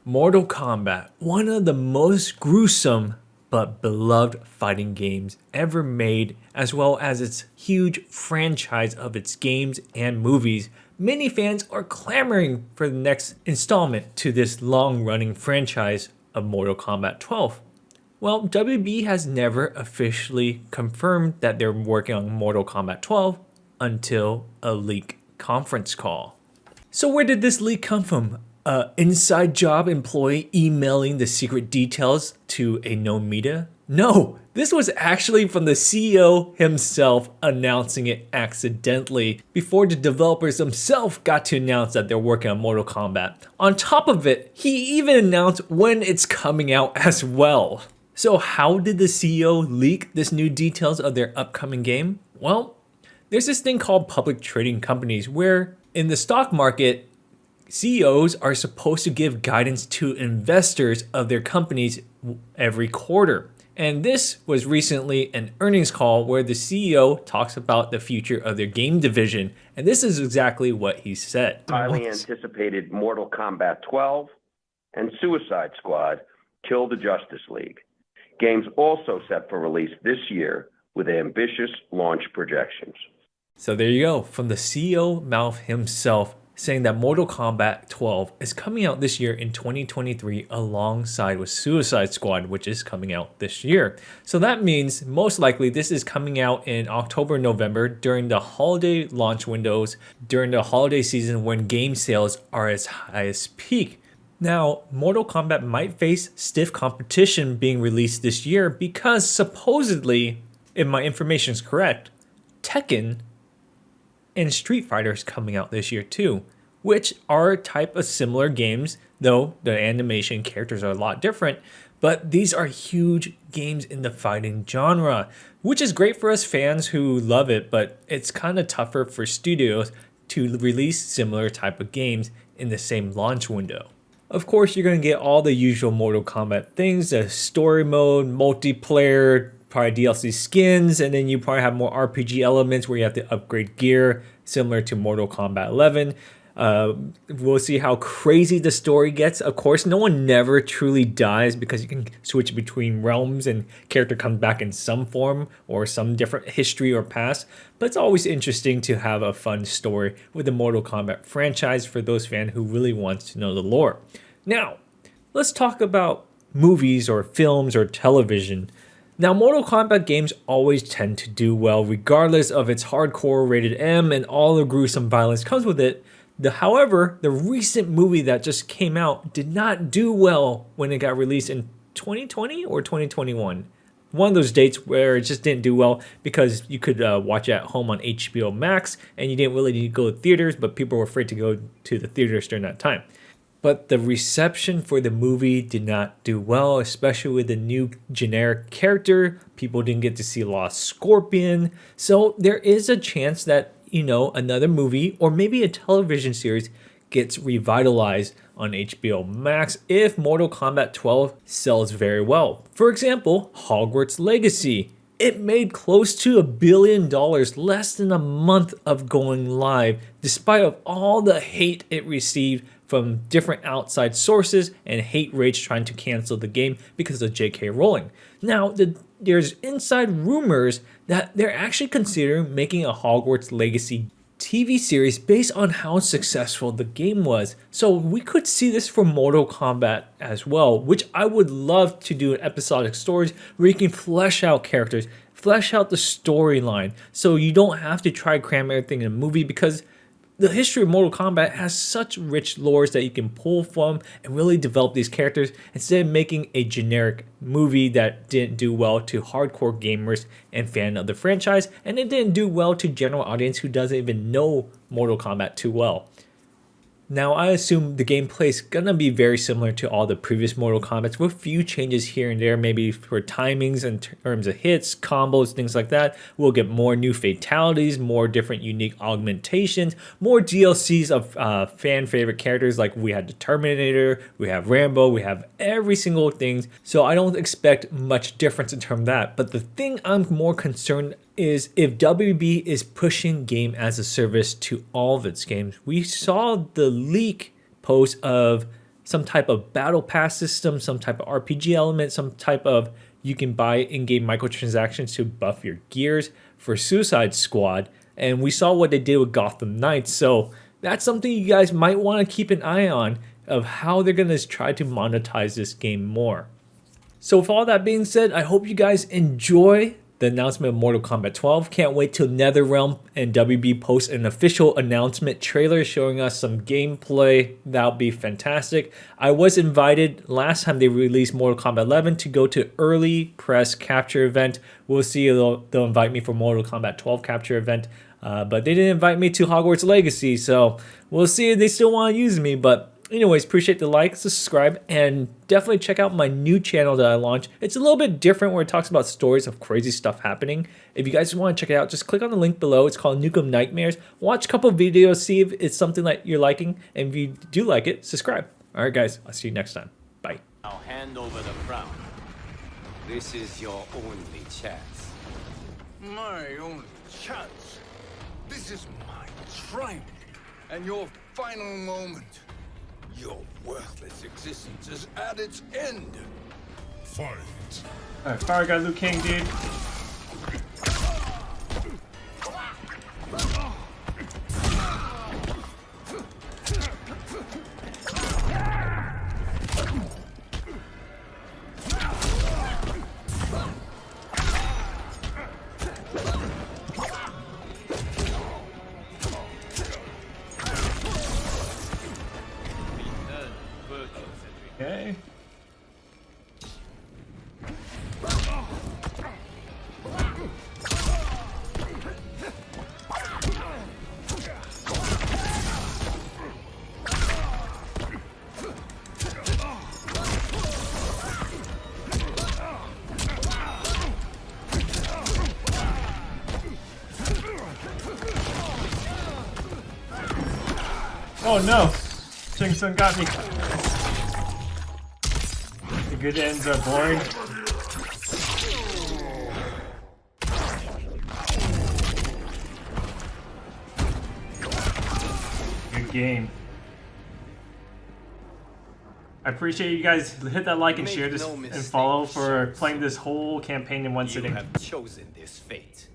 Mortal Kombat, one of the most gruesome but beloved fighting games ever made, as well as its huge franchise of its games and movies. Many fans are clamoring for the next installment to this long-running franchise of Mortal Kombat 12. Well, WB has never officially confirmed that they're working on Mortal Kombat 12 until a leak conference call. So where did this leak come from? An inside job employee emailing the secret details to a known media? No, this was actually from the CEO himself announcing it accidentally before the developers themselves got to announce that they're working on Mortal Kombat. On top of it, he even announced when it's coming out as well. So how did the CEO leak this new details of their upcoming game? Well, there's this thing called public trading companies where in the stock market, CEOs are supposed to give guidance to investors of their companies every quarter. And this was recently an earnings call where the CEO talks about the future of their game division. And this is exactly what he said. Highly anticipated Mortal Kombat 12 and Suicide Squad Kill the Justice League. Games also set for release this year with ambitious launch projections. So there you go, from the CEO mouth himself, saying that Mortal Kombat 12 is coming out this year in 2023 alongside with Suicide Squad, which is coming out this year. So that means most likely this is coming out in October, November during the holiday launch windows, during the holiday season when game sales are as high as peak. Now, Mortal Kombat might face stiff competition being released this year because supposedly, if my information is correct, Tekken and Street Fighter is coming out this year too, which are a type of similar games, though the animation characters are a lot different, but these are huge games in the fighting genre, which is great for us fans who love it, but it's kind of tougher for studios to release similar type of games in the same launch window. Of course, you're going to get all the usual Mortal Kombat things, the story mode, multiplayer, probably DLC skins, and then you probably have more RPG elements where you have to upgrade gear, similar to Mortal Kombat 11. We'll see how crazy the story gets. Of course, no one never truly dies because you can switch between realms and character comes back in some form or some different history or past. But it's always interesting to have a fun story with the Mortal Kombat franchise for those fans who really want to know the lore. Now, let's talk about movies or films or television. Now, Mortal Kombat games always tend to do well regardless of its hardcore rated M and all the gruesome violence comes with it. However, the recent movie that just came out did not do well when it got released in 2020 or 2021. One of those dates where it just didn't do well because you could watch it at home on HBO Max and you didn't really need to go to theaters, but people were afraid to go to the theaters during that time. But the reception for the movie did not do well, especially with the new generic character. People didn't get to see Lost Scorpion. So there is a chance that, another movie or maybe a television series gets revitalized on HBO Max if Mortal Kombat 12 sells very well. For example, Hogwarts Legacy. It made close to $1 billion less than a month of going live, despite of all the hate it received from different outside sources and hate rage trying to cancel the game because of J.K. Rowling. Now, there's inside rumors that they're actually considering making a Hogwarts Legacy TV series based on how successful the game was. So we could see this for Mortal Kombat as well, which I would love to do an episodic stories where you can flesh out characters, flesh out the storyline, so you don't have to try cram everything in a movie because the history of Mortal Kombat has such rich lores that you can pull from and really develop these characters instead of making a generic movie that didn't do well to hardcore gamers and fan of the franchise, and it didn't do well to general audience who doesn't even know Mortal Kombat too well. Now, I assume the gameplay is going to be very similar to all the previous Mortal Kombats with few changes here and there, maybe for timings in terms of hits, combos, things like that. We'll get more new fatalities, more different unique augmentations, more DLCs of fan favorite characters like we had the Terminator, we have Rambo, we have every single thing. So I don't expect much difference in terms of that. But the thing I'm more concerned is if WB is pushing game as a service to all of its games. We saw the leak post of some type of battle pass system, some type of RPG element, some type of you can buy in-game microtransactions to buff your gears for Suicide Squad. And we saw what they did with Gotham Knights. So that's something you guys might want to keep an eye on of how they're going to try to monetize this game more. So with all that being said, I hope you guys enjoy the announcement of Mortal Kombat 12. Can't wait till NetherRealm and WB post an official announcement trailer showing us some gameplay. That'll be fantastic. I was invited last time they released Mortal Kombat 11 to go to early press capture event. We'll see if they'll invite me for Mortal Kombat 12 capture event. But they didn't invite me to Hogwarts Legacy, so we'll see if they still want to use me. But anyways, appreciate the like, subscribe, and definitely check out my new channel that I launched. It's a little bit different where it talks about stories of crazy stuff happening. If you guys want to check it out, just click on the link below. It's called Nukem Nightmares. Watch a couple videos, see if it's something that you're liking, and if you do like it, subscribe. All right, guys, I'll see you next time. Bye. Now hand over the crown. This is your only chance. My only chance. This is my triumph and your final moment. Your worthless existence is at its end. Fight. Alright, Fire Guy Liu Kang, dude. Okay. Oh no! Shang Tsung got me. The good ends are boring. Good game. I appreciate you guys. Hit that like and share this and follow for playing this whole campaign in one sitting. You have chosen this fate.